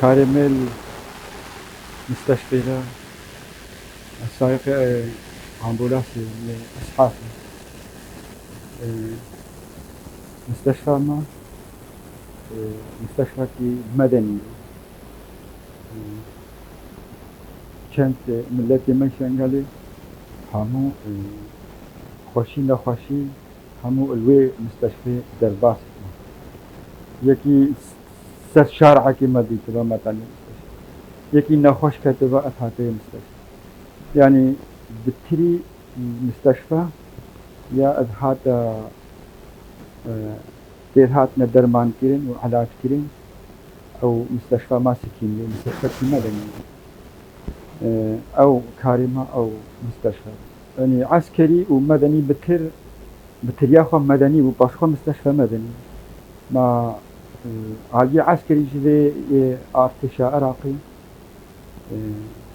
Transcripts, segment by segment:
كارميل مستشفى له السائق أمبولانسي لإسعافي مستشفى ما مستشفى مدني كانت ملتي من شنغالي همو خوشي نخوشي همو الوي مستشفى درباس يكي سر شارع كي مدي تبا متعني يكي نخوش كتبا أتحاتي مستشفى يعني بتري مستشفى يا أدهات تيرهات ندرمان كيرين وعلاج كيرين أو مستشفى ما سكيني مستشفى مدني أو كارمة أو مستشفى يعني عسكري ومدني بترياخو مدني وباشخو مستشفى مدني ما عالية عسكري جذي ارتشا عراقي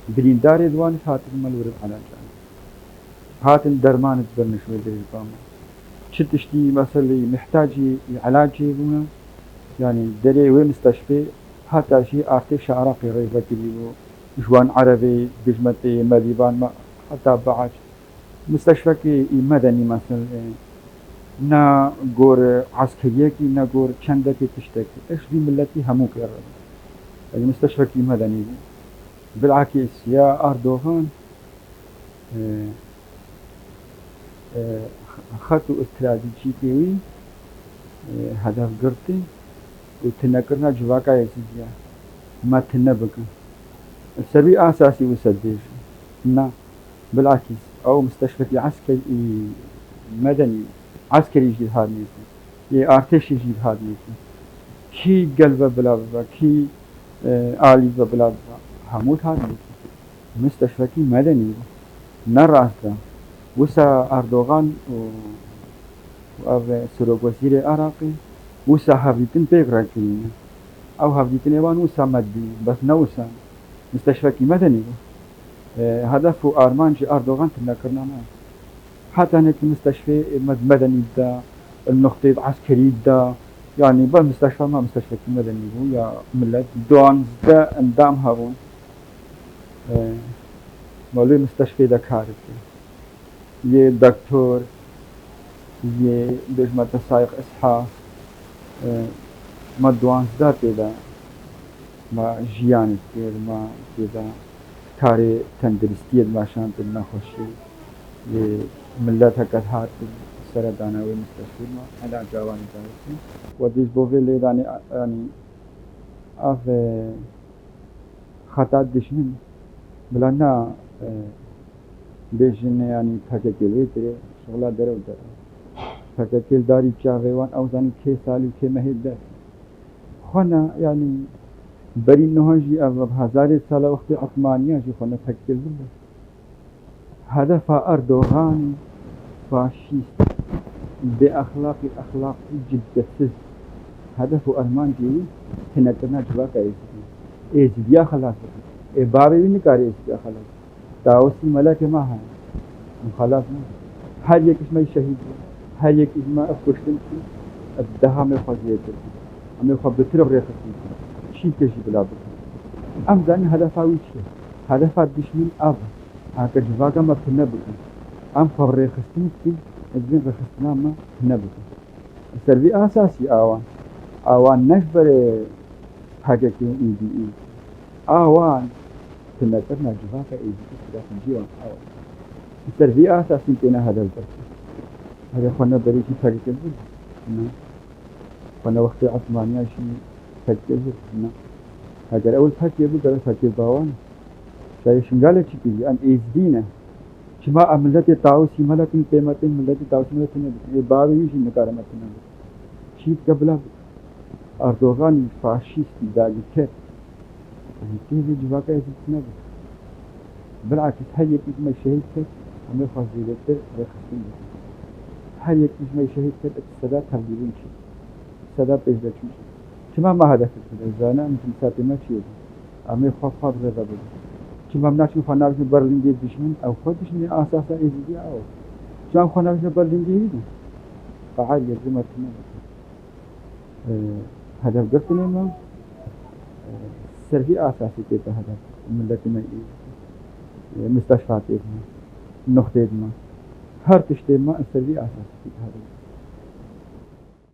بلينداري دوانت هاتن ملورد على جانب هاتن درمان تبرنش ودري باما شتشتي مثلا محتاجي علاجي بنا يعني دري وين مستشفى حتى شيء ارتشا عراقي ريبتي جوان عربي بجمتي مديبان ما حتى بعد مستشفى مدني مثلا نا غور عسكرية كي نا غور چندك تشتك ايش دي ملتي همو كرر المستشفى مدني بالعكس يا أردوغان خطو استراتيجي كيوي هدف قرتي وتنكرنا جواكا يسجيا ما تنبك السبي أساسي وسديش نا بالعكس أو مستشفى عسكري مدني عسكري يجي هذا نيتي ارتش يجي هذا نيتي كي قلبه بلا بلا كي آلي بلا بلا هموت هذا نيتي مستشفى مدني نراسته وسا أردوغان و سروق وزير عراقي وسا هابيتن بيغراكين أو هابيتن إيوان وسا مدي بس نوسا مستشفى مدني هدف أرمانجي أردوغان تنكرنا معه حتى هناك مستشفى مدني دا النقطة عسكري دا يعني بالمستشفى ما مستشفى مدني هو يا ملت دوان دا اندام هارون مالوي مستشفى دا كارثة يه دكتور يه بجمة سائق إسحاق ما دوان دا تدا ما جيان كتير ما تدا كاري تندرستيد ما شانت النخوشي ملتها كثات سردانا والمستشفى ما على جوانب ذلك وديش بوفيل يعني أف خطأ دشمن بلنا بيجن يعني تككل تري شغلة درو تككل داري جاوان أو زاني كي سالي كي مهد ده خنا يعني بري نهجي أف هزار سال وقت عثمانية جي خنا تككل بله هدف أردوغان فاشيست بأخلاق جدسز هدف أرمان جيوي تنكرنا جواكا إيزديا خلاص بابي بنكاري إيزديا خلاص تاوسي ملاك ما هاي خلاص هل يك اسمه شهيد هل يك اسمه أفكشتن الدها من خزيته أم يخبطر بريختي شيء كشي بلا بك أم زاني هدف أويشة هدف الدشمن أب هكا جواكا ما تنبك أم خبري خستنكي الزين رخصنا ما نبت السربي أساسي آوان نجبر حاجة إيدي آوان تنكرنا جواكا إيدي كده جيوان آوان السربي أساسي تينا هذا البرس هذا خوانا بريشي حاجة كده خوانا وقت عثمانيا شي حاجة كده هذا أول حاجة يبقى حاجة باوان شاي شنغالة شكي أن إيزدينا شما ملتي تاوسي ملكن قيمتين ملتي تاوسي ملكن بابي يجي مكارمتنا شيت قبل أردوغان فاشيست داجكت تيجي جواكا يزيدنا بالعكس هل يكيد ما يشهد كت عم يخاف زيادة رخصين هل يكيد ما يشهد كت السادات هبلين شيء السادات إيش شيء شما ما هذا كده زانا مثل ساتي ما شيء عم يخاف خاطر هذا شما مناشي فناش برلين دشمن أو خدش من أساسا إزدي أو شام فناش برلين دي قاعد يزمتنا هذا قلتني ما سەروی ئاساسیێتە هەدە ملەتمە مستەشفاتێکمە نقطێکمە هەر تشتێمە سەروی ئاساسی هەدە